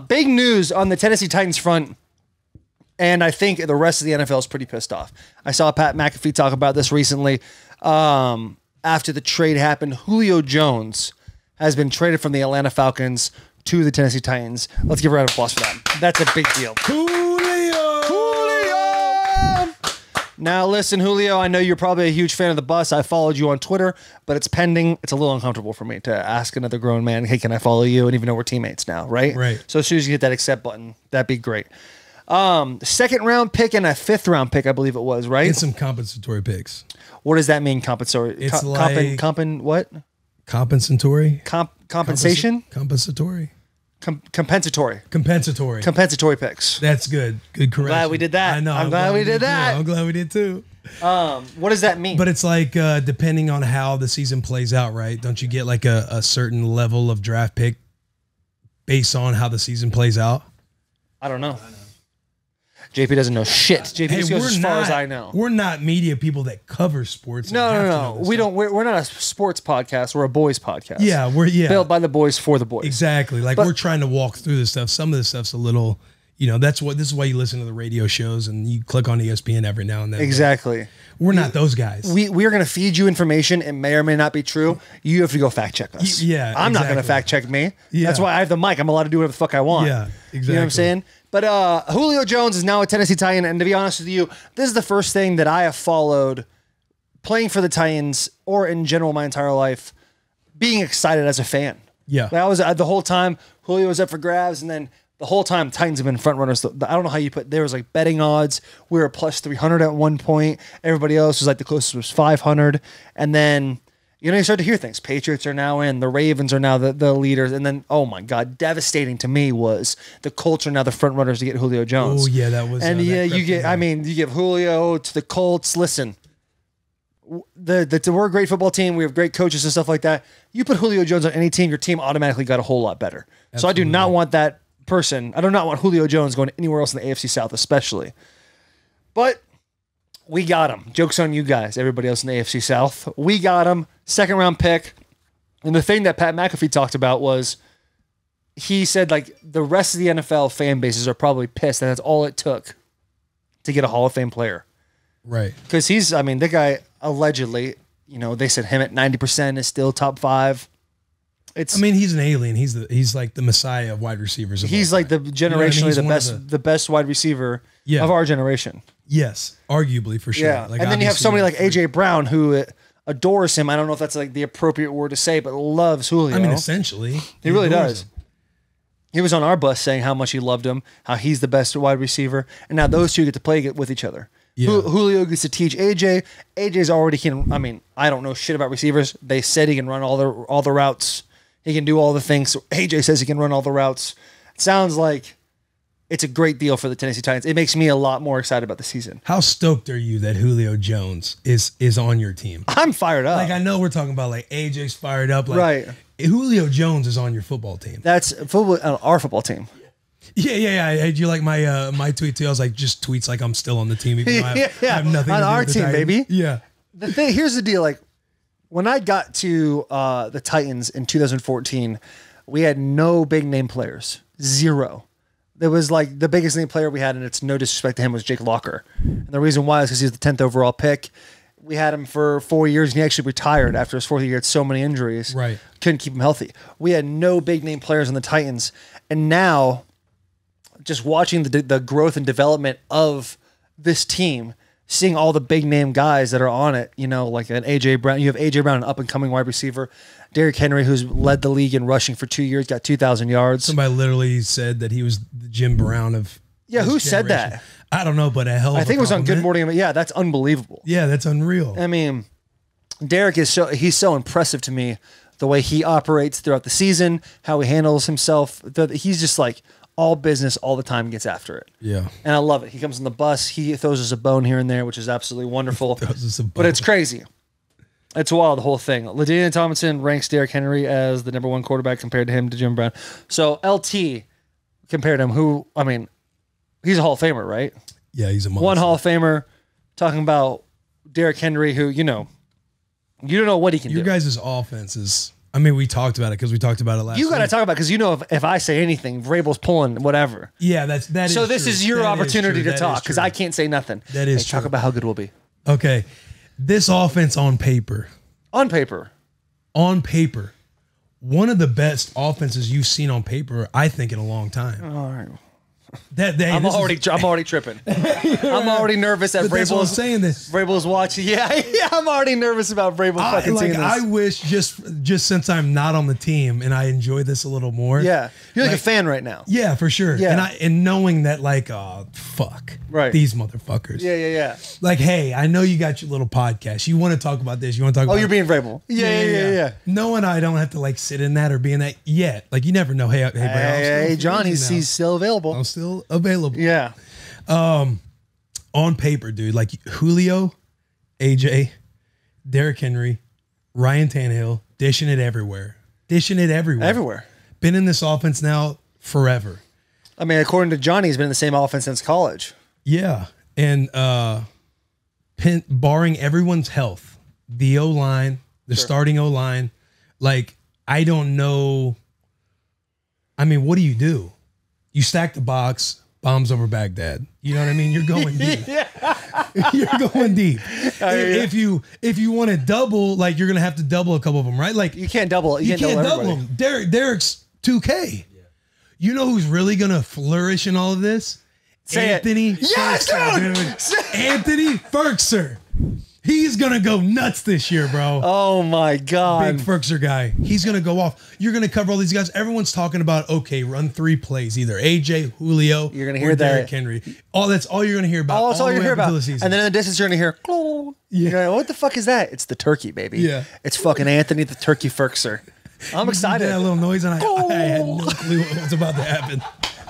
Big news on the Tennessee Titans front. And I think the rest of the NFL is pretty pissed off. I saw Pat McAfee talk about this recently. After the trade happened, Julio Jones has been traded from the Atlanta Falcons to the Tennessee Titans. Let's give a round of applause for that. That's a big deal. Julio! Now, listen, Julio, I know you're probably a huge fan of the bus. I followed you on Twitter, but it's pending. It's a little uncomfortable for me to ask another grown man, hey, can I follow you? And even though we're teammates now, right? Right. So as soon as you hit that accept button, that'd be great. Second round pick and a fifth round pick, I believe it was, right? And some compensatory picks. What does that mean, compensatory? It's what? Compensatory? Compensation? Compensatory? Compensatory. Compensatory. Compensatory picks. That's good. Good correction. Glad we did that. I know. I'm glad we did that. I'm glad we did too. What does that mean? But it's like depending on how the season plays out, right? Don't you get like a certain level of draft pick based on how the season plays out? I don't know. JP doesn't know shit. JP just goes as far as I know. We're not media people that cover sports. No. We don't. We're not a sports podcast. We're a boys podcast. Yeah, built by the boys for the boys. Exactly. Like we're trying to walk through this stuff. Some of this stuff's a little, this is why you listen to the radio shows and you click on ESPN every now and then. Exactly. We're not those guys. We are going to feed you information. It may or may not be true. You have to go fact check us. Yeah, I'm not going to fact check me. Yeah. That's why I have the mic. I'm allowed to do whatever the fuck I want. Yeah, exactly. You know what I'm saying? But Julio Jones is now a Tennessee Titan, and to be honest with you, this is the first thing that I have followed playing for the Titans or in general my entire life, being excited as a fan. Yeah. Like I was the whole time Julio was up for grabs, and then the whole time Titans have been front runners. I don't know how you put. There was like betting odds. We were plus 300 at one point. Everybody else was like the closest was 500, and then. You start to hear things. Patriots are now in. The Ravens are now the leaders. And then, oh my God, devastating to me was the Colts are now the front runners to get Julio Jones. Oh yeah, that was. And you give Julio to the Colts. Listen, we're a great football team. We have great coaches and stuff like that. You put Julio Jones on any team, your team automatically got a whole lot better. Absolutely. So I do not want that person. I do not want Julio Jones going anywhere else in the AFC South, especially. But we got him. Joke's on you guys, everybody else in the AFC South. We got him. Second round pick. And the thing that Pat McAfee talked about was he said like the rest of the NFL fan bases are probably pissed that that's all it took to get a Hall of Fame player. Right. Because the guy allegedly, they said him at 90% is still top 5. He's an alien. He's like the messiah of wide receivers. He's like the generationally the best wide receiver of our generation. Yes, arguably for sure. Yeah. And then you have somebody like AJ Brown who adores him. I don't know if that's like the appropriate word to say, but loves Julio. Essentially. He really does. He was on our bus saying how much he loved him, how he's the best wide receiver, and now those two get to play with each other. Yeah. Julio gets to teach AJ. AJ's already I don't know shit about receivers. They said he can run all the routes. He can do all the things. So AJ says he can run all the routes. It sounds like it's a great deal for the Tennessee Titans. It makes me a lot more excited about the season. How stoked are you that Julio Jones is on your team? I'm fired up. Like I know we're talking about like AJ's fired up. Like, right. Julio Jones is on your football team. That's our football team. Yeah. Did you like my tweet too? I was like, just tweets like I'm still on the team. Even though I have nothing on to do our with the team, Titans. baby. Yeah. Here's the deal. Like when I got to the Titans in 2014, we had no big name players. Zero. There was like the biggest name player we had, and it's no disrespect to him, was Jake Locker. And the reason why is because he was the 10th overall pick. We had him for 4 years, and he actually retired after his fourth year. He had so many injuries. Right. Couldn't keep him healthy. We had no big name players on the Titans. And now, just watching the growth and development of this team, seeing all the big name guys that are on it, like an AJ Brown. You have AJ Brown, an up and coming wide receiver. Derrick Henry, who's led the league in rushing for 2 years, got 2,000 yards. Somebody literally said that he was the Jim Brown of who said that? I don't know, but a hell of a I think it was on Good Morning. Yeah, that's unbelievable. Yeah, that's unreal. Derrick he's so impressive to me, the way he operates throughout the season, how he handles himself. He's just like all business all the time, gets after it. Yeah. And I love it. He comes on the bus, he throws us a bone here and there, which is absolutely wonderful. But it's crazy. It's wild, the whole thing. LaDainian Tomlinson ranks Derrick Henry as the number 1 quarterback compared to him to Jim Brown. So LT compared to him, he's a Hall of Famer, right? Yeah, he's a monster. One Hall of Famer, talking about Derrick Henry, who, you don't know what he can do. Your guys' offense is, I mean, we talked about it because we talked about it last You got to week. talk about it because you know if I say anything, Vrabel's pulling whatever. Yeah, that is So this true. is your That opportunity true. to talk because I can't say nothing. That is Talk true. about how good we'll be. Okay. This offense on paper, On paper. one of the best offenses you've seen on paper, I think, in a long time. All right. I'm I'm already tripping. I'm already nervous that That's what I'm Vrabel's saying. This. Vrabel's watching. Yeah, I'm already nervous about Vrabel fucking seeing this. I wish just since I'm not on the team and I enjoy this a little more. Yeah, you're like a fan right now. Yeah, for sure. Yeah. And knowing that, like, oh fuck, Right. these motherfuckers. Yeah. Like, hey, I know you got your little podcast. You want to talk about this. You want to talk about. Oh, you're being Vrabel. Yeah. Knowing I don't have to like sit in that or be in that yet. Like, you never know. Hey, bro. Hey, John, he's still available. I'm still available. Yeah. On paper, dude, like Julio, AJ, Derrick Henry, Ryan Tannehill, dishing it everywhere. Everywhere. Been in this offense now forever. I mean, according to Johnny, he's been in the same offense since college. Yeah. And barring everyone's health, the O-line, the starting O-line, like, I don't know. I mean, what do? You stack the box, bombs over Baghdad. You know what I mean? You're going deep. You're going deep. If you want to double, like, you're going to have to double a couple of them, right? Like, You can't double. you can't double everybody. them. Derek's 2K. You know who's really going to flourish in all of this? Say it. Anthony Yes, Ferkser, dude. dude. Anthony Ferkser. He's going to go nuts this year, bro. Oh my God. Big Ferkser guy. He's going to go off. You're going to cover all these guys. Everyone's talking about, okay, run 3 plays, either AJ, Julio, You're gonna or hear that. Derrick Henry. That's all you're going to hear about. Oh, that's all the you way hear up until about. the season. And then in the distance, you're going to hear, Yeah. You're like, what the fuck is that? It's the turkey, baby. Yeah. It's fucking Anthony the Turkey Ferkser. I'm You excited. did that little noise, and I had no clue what was about to happen.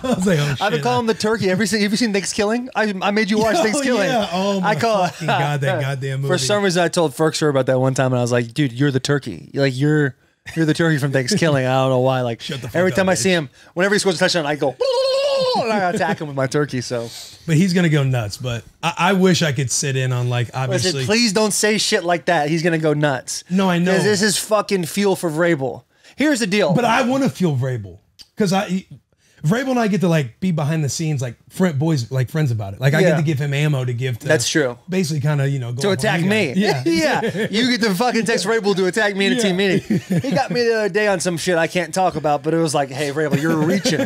I was like, oh, shit. I've been calling him the turkey. Have you seen Thanksgiving? I made you watch Thanksgiving. Yeah. Oh, my I call fucking God, that goddamn movie. For some reason, I told Ferkser about that one time, and I was like, dude, you're the turkey. You're the turkey from Thanksgiving. I don't know why. Like, Shut the fuck every up, time I bitch. see him, whenever he scores a touchdown, I go, and I attack him with my turkey. So, But he's going to go nuts. But I wish I could sit in on, like, I obviously. said, please don't say shit like that. He's going to go nuts. No, I know. 'Cause this is fucking fuel for Vrabel. Here's the deal. But I want to feel Vrabel. Because Vrabel and I get to, like, be behind the scenes, like, friends about it. Like, I Yeah. get to give him ammo to give to. That's true. Basically, kind of, go To off on attack you me. guys. Yeah. Yeah. You get to fucking text Vrabel to attack me in a team meeting. He got me the other day on some shit I can't talk about, but it was like, hey, Vrabel, you're reaching.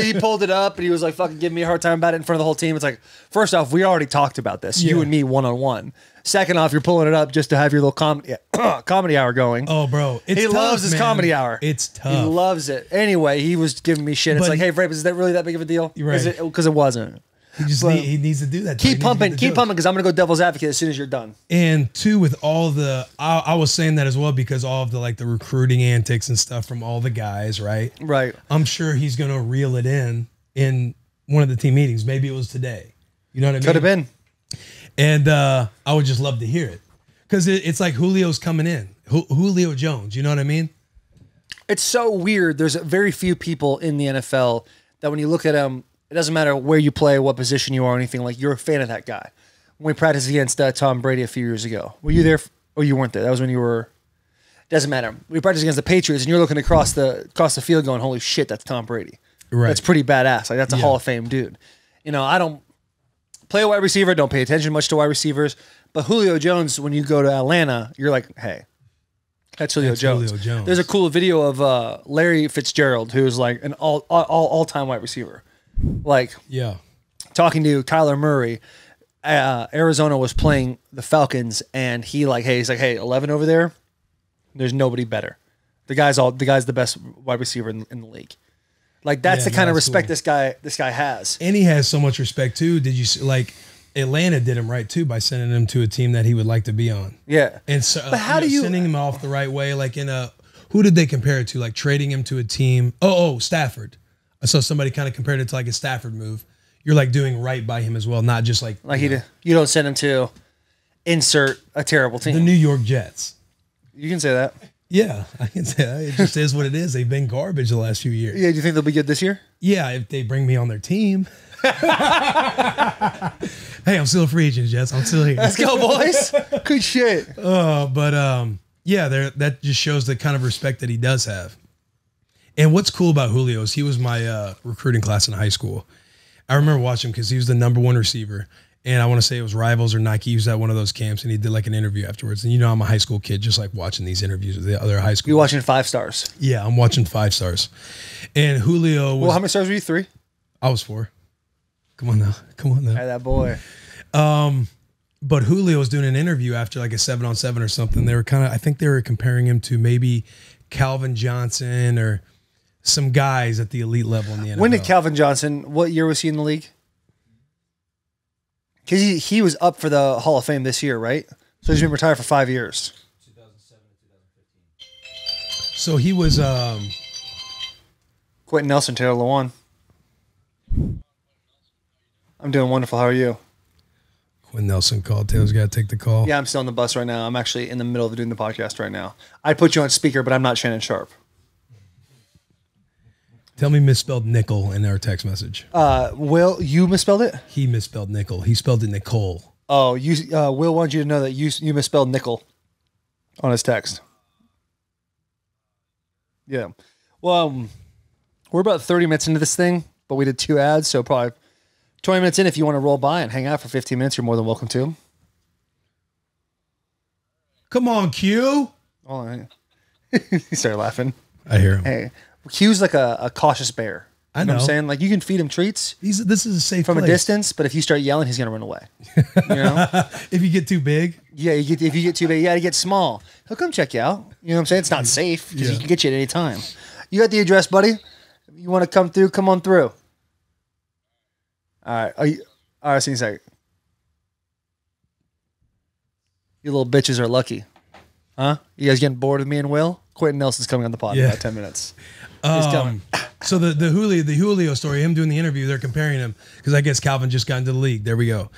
He pulled it up and he was like fucking giving me a hard time about it in front of the whole team. It's like, first off, we already talked about this, you Yeah. and me one-on-one. Second off, you're pulling it up just to have your little comedy hour going. Oh, bro. It's He tough, loves his man. comedy hour. It's tough. He loves it. Anyway, he was giving me shit. It's But like, hey, Vrabel, is that really that big of a deal? You're right. Because it wasn't. He needs to do that. Keep pumping because I'm going to go devil's advocate as soon as you're done. And two, with all the, I was saying that as well because all of the, like, the recruiting antics and stuff from all the guys, right? Right. I'm sure he's going to reel it in one of the team meetings. Maybe it was today. You know what I mean? Could have been. And I would just love to hear it because it's like Julio's coming in. Julio Jones. You know what I mean? It's so weird. There's very few people in the NFL that when you look at them, it doesn't matter where you play, what position you are, or anything. Like, you're a fan of that guy. When we practiced against Tom Brady a few years ago, were you there? Or you weren't there? That was when you were. Doesn't matter. We practiced against the Patriots, and you're looking across the field, going, "Holy shit, that's Tom Brady." Right. That's pretty badass. Like, that's a Hall of Fame dude. I don't play a wide receiver. Don't pay attention much to wide receivers. But Julio Jones, when you go to Atlanta, you're like, hey, that's Julio Jones. Julio Jones. There's a cool video of Larry Fitzgerald, who's like an all-time wide receiver. Like, Yeah. talking to Kyler Murray, Arizona was playing the Falcons, and he's like, hey, 11 over there, there's nobody better. The guy's the best wide receiver in the league. Like, that's the kind of respect cool. this guy has. And he has so much respect too. Did you see, like, Atlanta did him right too by sending him to a team that he would like to be on. Yeah. And so, But how do you sending him off the right way? Like, who did they compare it to? Like, trading him to a team. Oh, Stafford. I saw somebody kind of compared it to like a Stafford move. You're like doing right by him as well, not just like you don't send him to insert a terrible team. the New York Jets. You can say that. Yeah, I can say that. It just is what it is. They've been garbage the last few years. Yeah, do you think they'll be good this year? Yeah, if they bring me on their team. Hey, I'm still a free agent, Jets. I'm still here. Let's go, boys. Good shit. But Yeah, that just shows the kind of respect that he does have. And what's cool about Julio is he was my recruiting class in high school. I remember watching him because he was the #1 receiver. And I want to say it was Rivals or Nike. He was at one of those camps, and he did like an interview afterwards. And I'm a high school kid, just like watching these interviews with the other high school. You're watching 5 stars. Yeah, I'm watching 5 stars. And Julio was... Well, how many stars were you? 3? I was 4. Come on now. Hey, that boy. But Julio was doing an interview after like a 7-on-7 or something. They were I think they were comparing him to maybe Calvin Johnson or some guys at the elite level in the NFL. When did Calvin Johnson, what year was he in the league? Because he was up for the Hall of Fame this year, right? So he's been retired for 5 years. 2007 to 2015. So he was... Quentin Nelson, Taylor Lewan. I'm doing wonderful. How are you? Quentin Nelson called. Taylor's got to take the call. Yeah, I'm still on the bus right now. I'm actually in the middle of doing the podcast right now. I put you on speaker, but I'm not Shannon Sharp. Tell me misspelled nickel in our text message. Will, you misspelled it? He misspelled nickel. He spelled it Nicole. Oh, Will wanted you to know that you misspelled nickel on his text. Yeah. Well, we're about 30 minutes into this thing, but we did 2 ads, so probably 20 minutes in. If you want to roll by and hang out for 15 minutes, you're more than welcome to. Come on, Q. Oh, he started laughing. I hear him. Hey, Q's like a cautious bear. I know. What I'm saying? Like, you can feed him treats This is a safe from place. a distance, but if you start yelling, he's going to run away. You know? If you get too big? Yeah, if you get too big, you got to get small. He'll come check you out. You know what I'm saying? It's not safe because he can get you at any time. You got the address, buddy? You want to come through? Come on through. All right. All right, see you in a second. You little bitches are lucky. Huh? You guys getting bored with me and Will? Quentin Nelson's coming on the pod in about 10 minutes. He's coming. So the Julio story, him doing the interview, they're comparing him because I guess Calvin just got into the league. There we go.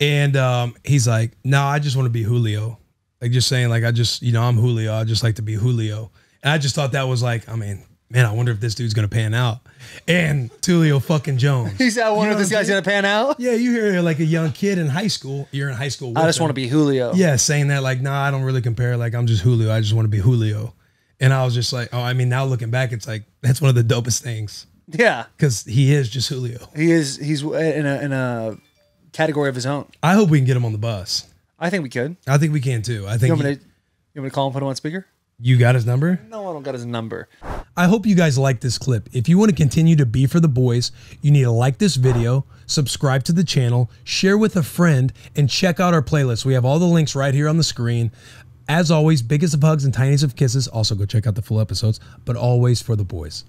And he's like, no, I just want to be Julio. Like, just saying, like, I'm Julio. I just like to be Julio. And I just thought that was like, I mean, man, I wonder if this dude's going to pan out. And Julio fucking Jones. He said, I wonder if this guy's going to pan out. Yeah, you hear like a young kid in high school. You're in high school with I just want to be Julio. Yeah, saying that like, nah, I don't really compare. Like, I'm just Julio. I just want to be Julio. And I was just like, oh, I mean, now looking back, it's like, that's one of the dopest things. Yeah. Because he is just Julio. He's in a category of his own. I hope we can get him on the bus. I think we could. I think we can too. I think you want me to call him, put him on speaker? You got his number? No, I don't got his number. I hope you guys like this clip. If you want to continue to be for the boys, you need to like this video, subscribe to the channel, share with a friend, and check out our playlist. We have all the links right here on the screen. As always, biggest of hugs and tiniest of kisses. Also, go check out the full episodes, but always for the boys.